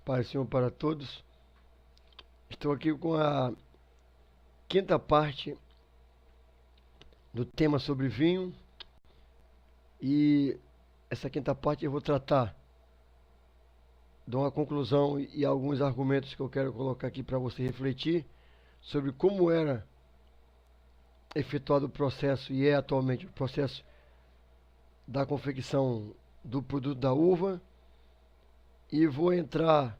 Paz do Senhor para todos. Estou aqui com a quinta parte do tema sobre vinho. E essa quinta parte eu vou tratar de uma conclusão e alguns argumentos que eu quero colocar aqui para você refletir sobre como era efetuado o processo e é atualmente o processo da confecção do produto da uva. E vou entrar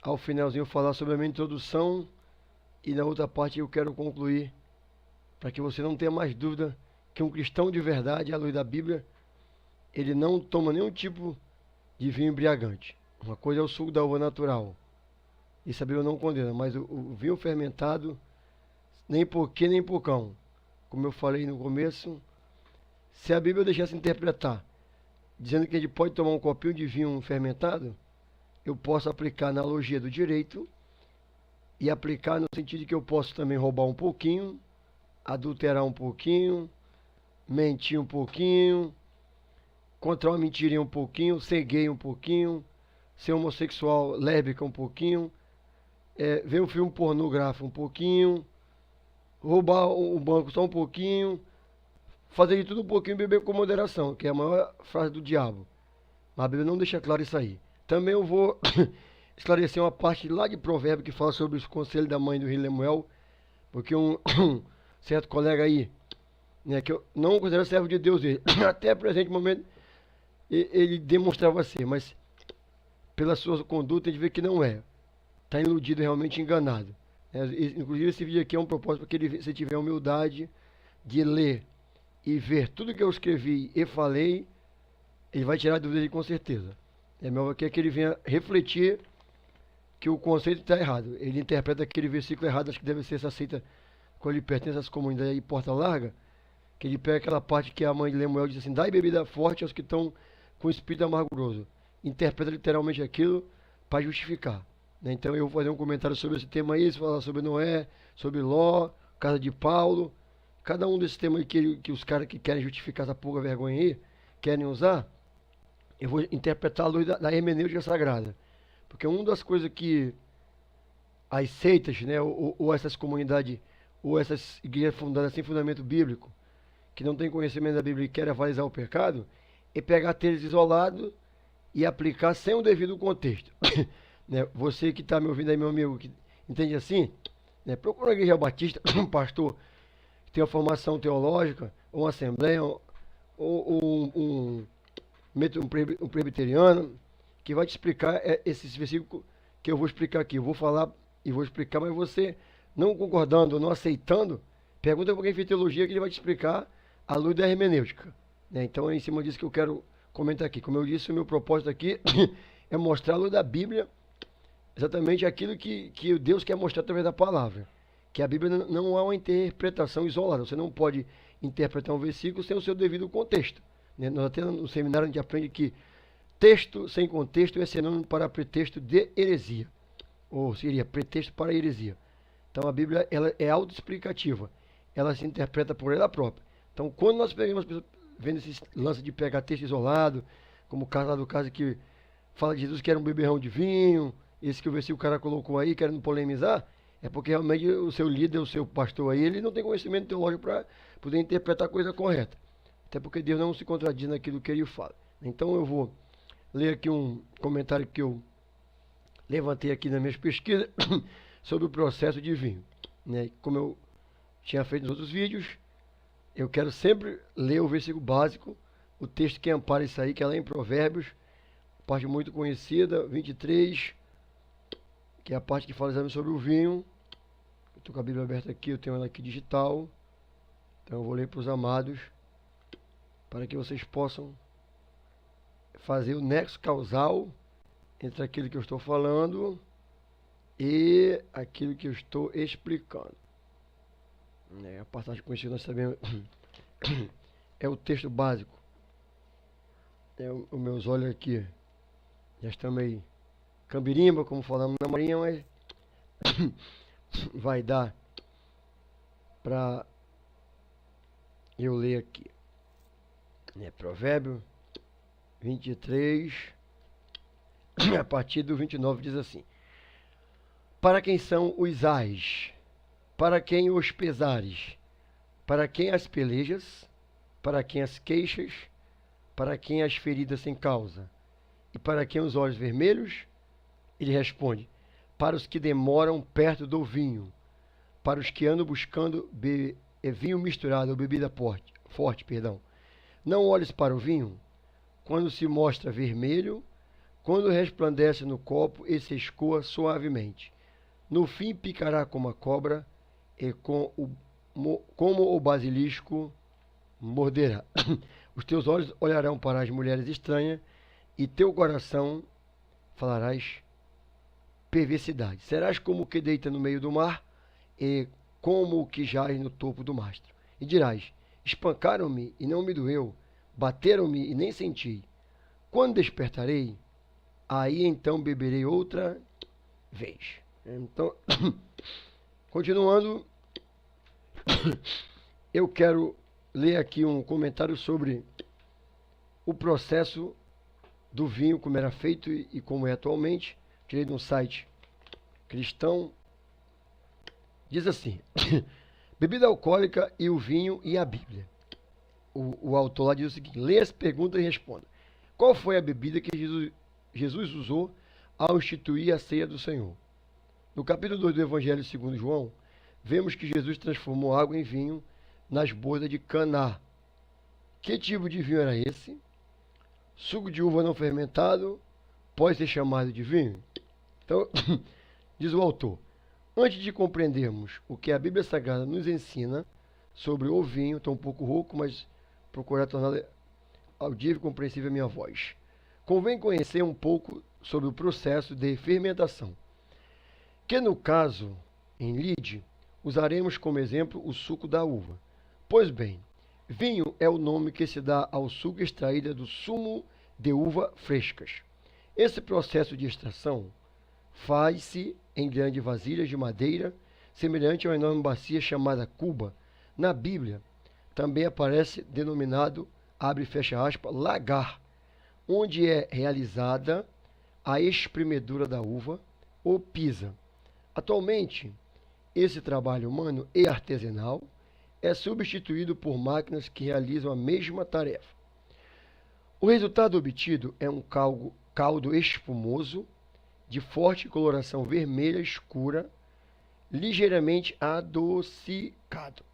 ao finalzinho falar sobre a minha introdução e na outra parte eu quero concluir para que você não tenha mais dúvida que um cristão de verdade, à luz da Bíblia, ele não toma nenhum tipo de vinho embriagante. Uma coisa é o suco da uva natural. Isso a Bíblia não condena, mas o vinho fermentado, nem pouquinho nem poucão. Como eu falei no começo, se a Bíblia deixasse interpretar, dizendo que a gente pode tomar um copinho de vinho fermentado, eu posso aplicar a analogia do direito e aplicar no sentido de que eu posso também roubar um pouquinho, adulterar um pouquinho, mentir um pouquinho, contar uma mentirinha um pouquinho, ser gay um pouquinho, ser homossexual, lésbica um pouquinho, ver um filme pornográfico um pouquinho, roubar um banco só um pouquinho, fazer de tudo um pouquinho e beber com moderação, que é a maior frase do diabo. Mas a Bíblia não deixa claro isso aí. Também eu vou esclarecer uma parte lá de Provérbio que fala sobre os conselhos da mãe do rei Lemuel, porque um certo colega aí, né, que eu não considero servo de Deus ele, até presente momento ele demonstrava ser, mas pela sua conduta a gente vê que não é. Está iludido, realmente enganado. Inclusive esse vídeo aqui é um propósito para que ele, se tiver humildade de ler e ver tudo que eu escrevi e falei, ele vai tirar dúvidas com certeza. É melhor que ele venha refletir que o conceito está errado. Ele interpreta aquele versículo errado, acho que deve ser essa seita, quando ele pertence às comunidades aí, porta larga, que ele pega aquela parte que a mãe de Lemuel diz assim, dai bebida forte aos que estão com espírito amarguroso. Interpreta literalmente aquilo para justificar. Né? Então eu vou fazer um comentário sobre esse tema aí, falar sobre Noé, sobre Ló, casa de Paulo, cada um desses temas aí que os caras que querem justificar essa pouca vergonha aí, querem usar, eu vou interpretar a luz da hermenêutica sagrada. Porque uma das coisas que as seitas, né, ou essas comunidades, ou essas igrejas fundadas sem fundamento bíblico, que não tem conhecimento da Bíblia e querem avalizar o pecado, é pegar textos isolados e aplicar sem o devido contexto. Né? Você que está me ouvindo aí, meu amigo, que entende assim, né? Procura uma igreja batista, um pastor que tem uma formação teológica, ou uma assembleia, ou um presbiteriano, que vai te explicar esses versículos que eu vou explicar aqui. Eu vou falar e vou explicar, mas você não concordando, não aceitando, pergunta para quem fez teologia que ele vai te explicar à luz da hermenêutica. Né? Então é em cima disso que eu quero comentar aqui. Como eu disse, o meu propósito aqui é mostrar à luz da Bíblia exatamente aquilo que Deus quer mostrar através da palavra. Que a Bíblia não é uma interpretação isolada. Você não pode interpretar um versículo sem o seu devido contexto. Né? Nós até no seminário a gente aprende que texto sem contexto é sinônimo para pretexto de heresia. Ou seria pretexto para heresia. Então a Bíblia ela é autoexplicativa. Ela se interpreta por ela própria. Então quando nós pegamos, vendo esse lance de pegar texto isolado, como o caso lá do caso que fala de Jesus que era um beberrão de vinho, esse que o versículo o cara colocou aí, querendo polemizar, é porque realmente o seu líder, o seu pastor aí, ele não tem conhecimento teológico para poder interpretar a coisa correta. Até porque Deus não se contradiz naquilo que ele fala. Então eu vou ler aqui um comentário que eu levantei aqui nas minhas pesquisas sobre o processo de vinho. Né? Como eu tinha feito nos outros vídeos, eu quero sempre ler o versículo básico, o texto que ampara isso aí, que é lá em Provérbios, parte muito conhecida, 23, que é a parte que fala exatamente sobre o vinho. Eu estou com a Bíblia aberta aqui, eu tenho ela aqui digital. Então eu vou ler para os amados, para que vocês possam fazer o nexo causal entre aquilo que eu estou falando e aquilo que eu estou explicando. A passagem conhecida nós sabemos é o texto básico. Os meus olhos aqui já estão meio cambirimba, como falamos na marinha, mas vai dar para eu ler aqui. Provérbio 23, a partir do 29 diz assim: para quem são os ais, para quem os pesares, para quem as pelejas, para quem as queixas, para quem as feridas sem causa, e para quem os olhos vermelhos? Ele responde: para os que demoram perto do vinho, para os que andam buscando vinho misturado ou bebida forte, perdão. Não olhes para o vinho, quando se mostra vermelho, quando resplandece no copo e se escoa suavemente. No fim picará como a cobra e como o basilisco morderá. Os teus olhos olharão para as mulheres estranhas e teu coração falarás perversidade. Serás como o que deita no meio do mar e como o que jaz no topo do mastro. E dirás: espancaram-me e não me doeu, bateram-me e nem senti. Quando despertarei, aí então beberei outra vez. Então, continuando, eu quero ler aqui um comentário sobre o processo do vinho, como era feito e como é atualmente. Tirei de um site cristão. Diz assim: bebida alcoólica e o vinho e a Bíblia. O autor lá diz o seguinte: leia as perguntas e responda. Qual foi a bebida que Jesus usou ao instituir a ceia do Senhor? No capítulo 2 do Evangelho segundo João, vemos que Jesus transformou água em vinho nas bodas de Caná. Que tipo de vinho era esse? Suco de uva não fermentado pode ser chamado de vinho? Então, diz o autor: antes de compreendermos o que a Bíblia Sagrada nos ensina sobre o vinho, estou um pouco rouco, mas procurar tornar audível e compreensível a minha voz, convém conhecer um pouco sobre o processo de fermentação, que no caso, em lide, usaremos como exemplo o suco da uva. Pois bem, vinho é o nome que se dá ao suco extraído do sumo de uva frescas. Esse processo de extração faz-se em grandes vasilhas de madeira, semelhante a uma enorme bacia chamada cuba. Na Bíblia, também aparece denominado, abre e fecha aspas, lagar, onde é realizada a espremedura da uva, ou pisa. Atualmente, esse trabalho humano e artesanal é substituído por máquinas que realizam a mesma tarefa. O resultado obtido é um caldo espumoso, de forte coloração vermelha escura, ligeiramente adocicado,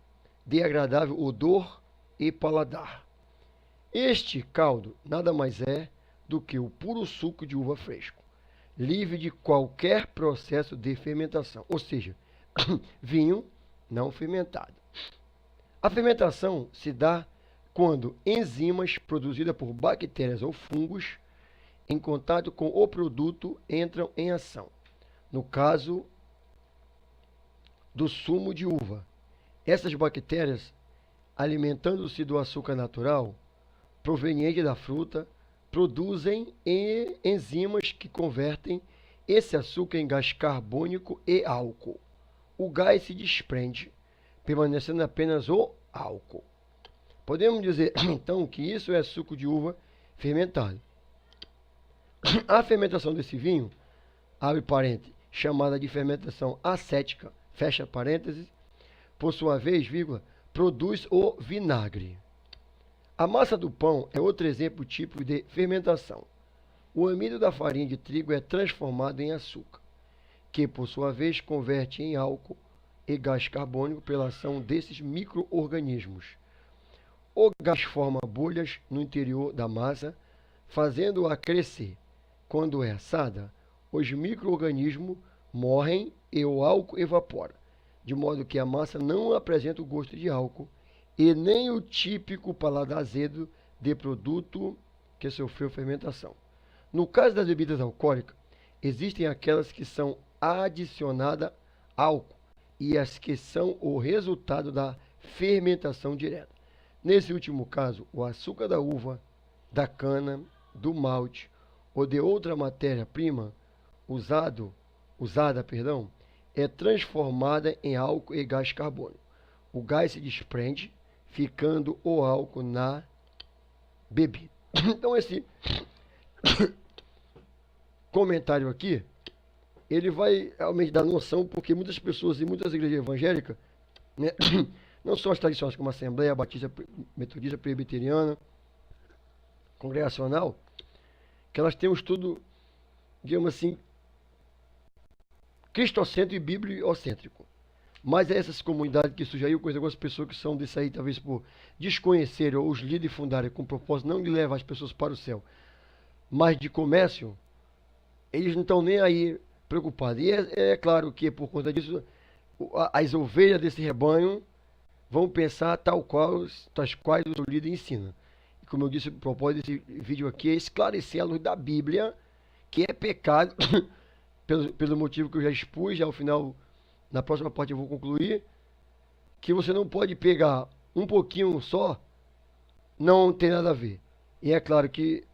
de agradável odor e paladar. Este caldo nada mais é do que o puro suco de uva fresco, livre de qualquer processo de fermentação, ou seja, vinho não fermentado. A fermentação se dá quando enzimas produzidas por bactérias ou fungos em contato com o produto entram em ação. No caso do sumo de uva, essas bactérias, alimentando-se do açúcar natural proveniente da fruta, produzem enzimas que convertem esse açúcar em gás carbônico e álcool. O gás se desprende, permanecendo apenas o álcool. Podemos dizer, então, que isso é suco de uva fermentado. A fermentação desse vinho, abre parênteses, chamada de fermentação acética, fecha parênteses, por sua vez, vírgula, produz o vinagre. A massa do pão é outro exemplo típico de fermentação. O amido da farinha de trigo é transformado em açúcar, que por sua vez converte em álcool e gás carbônico pela ação desses micro-organismos. O gás forma bolhas no interior da massa, fazendo-a crescer. Quando é assada, os micro-organismos morrem e o álcool evapora, de modo que a massa não apresenta o gosto de álcool e nem o típico paladar azedo de produto que sofreu fermentação. No caso das bebidas alcoólicas, existem aquelas que são adicionadas álcool e as que são o resultado da fermentação direta. Nesse último caso, o açúcar da uva, da cana, do malte ou de outra matéria-prima usada, é transformada em álcool e gás carbônico. O gás se desprende, ficando o álcool na bebida. Então, esse comentário aqui, ele vai realmente dar noção, porque muitas pessoas em muitas igrejas evangélicas, né, não são as tradicionais como a Assembleia Batista, Metodista, Presbiteriana, Congregacional, que elas têm um estudo, digamos assim, cristocêntrico e bibliocêntrico. Mas é essas comunidades que surgem aí, eu conheço algumas pessoas que são desse aí, talvez por desconhecerem ou os líderes fundarem com o propósito não de levar as pessoas para o céu, mas de comércio, eles não estão nem aí preocupados. E é claro que por conta disso, as ovelhas desse rebanho vão pensar tais quais o seu líder ensina. E como eu disse, o propósito desse vídeo aqui é esclarecer a luz da Bíblia, que é pecado, pelo motivo que eu já expus, já ao final, na próxima parte eu vou concluir, que você não pode pegar um pouquinho só, não tem nada a ver. E é claro que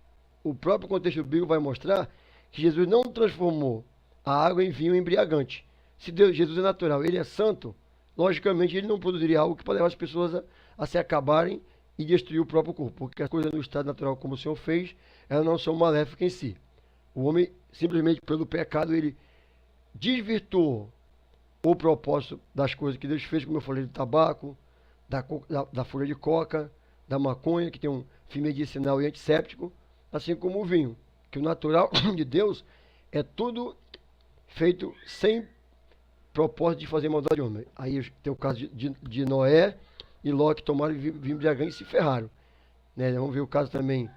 o próprio contexto bíblico vai mostrar que Jesus não transformou a água em vinho embriagante. Se Jesus é natural, ele é santo, logicamente ele não produziria algo que pode levar as pessoas a se acabarem e destruir o próprio corpo, porque as coisas no estado natural como o Senhor fez, elas não são maléficas em si. O homem, simplesmente pelo pecado, ele desvirtuou o propósito das coisas que Deus fez, como eu falei, do tabaco, da folha de coca, da maconha, que tem um fim medicinal e antisséptico, assim como o vinho, que o natural de Deus é tudo feito sem propósito de fazer maldade de homem. Aí tem o caso de Noé e Ló, que tomaram vinho embriagante e se ferraram. Né? Vamos ver o caso também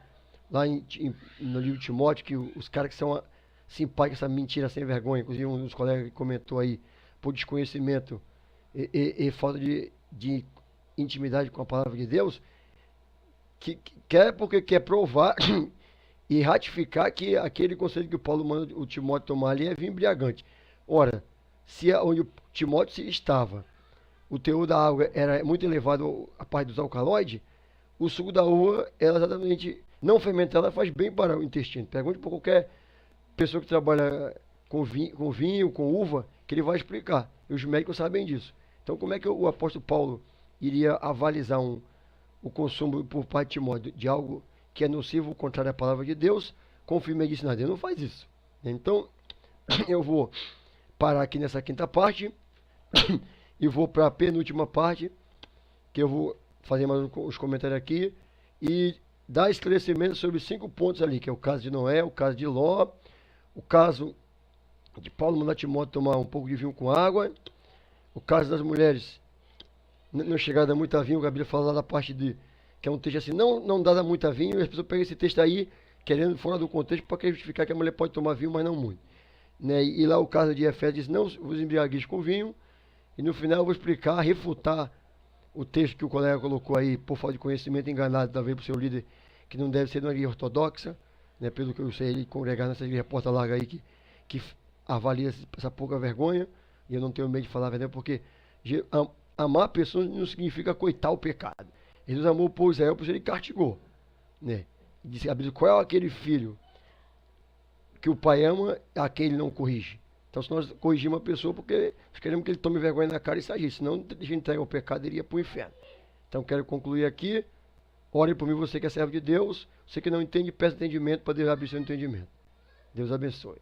lá no livro de Timóteo, que os caras que são simpáticos, essa mentira sem vergonha, inclusive um dos colegas comentou aí, por desconhecimento e falta de intimidade com a palavra de Deus, que quer porque quer provar e ratificar que aquele conselho que o Paulo manda o Timóteo tomar ali é vinho embriagante. Ora, se onde o Timóteo estava, o teor da água era muito elevado a parte dos alcaloides, o suco da uva, ela exatamente não fermentada, faz bem para o intestino. Pergunte para qualquer pessoa que trabalha com vinho, com uva, que ele vai explicar. E os médicos sabem disso. Então, como é que o apóstolo Paulo iria avalizar o consumo por parte de Timóteo de algo que é nocivo, contrário à palavra de Deus, com fim medicinal? Ele não faz isso. Então, eu vou parar aqui nessa quinta parte e vou para a penúltima parte, que eu vou fazer mais os comentários aqui e dar esclarecimento sobre 5 pontos ali, que é o caso de Noé, o caso de Ló, o caso de Paulo mandar Timóteo tomar um pouco de vinho com água, o caso das mulheres não chegar a dar muito a vinho, a Bíblia fala lá da parte de, que é um texto assim, não dá muito a vinho, e as pessoas pegam esse texto aí, querendo fora do contexto, para justificar que a mulher pode tomar vinho, mas não muito. Né? E lá o caso de Efésios diz, não vos embriagueis com vinho, e no final eu vou explicar, refutar o texto que o colega colocou aí, por falta de conhecimento, enganado talvez por seu líder, que não deve ser de uma igreja ortodoxa, né? Pelo que eu sei, ele congregar nessa igreja porta larga aí, que avalia essa pouca vergonha, e eu não tenho medo de falar a verdade, porque amar pessoas não significa coitar o pecado. Ele nos amou o povo de Israel, por isso ele castigou. Né? Disse a Bíblia, qual é aquele filho que o pai ama, a quem ele não corrige? Então, se nós corrigimos uma pessoa, porque nós queremos que ele tome vergonha na cara e saia, senão deixa ele entregar o pecado, ele ia para o inferno. Então, quero concluir aqui. Ore por mim, você que é servo de Deus, você que não entende, peça entendimento para Deus abrir seu entendimento. Deus abençoe.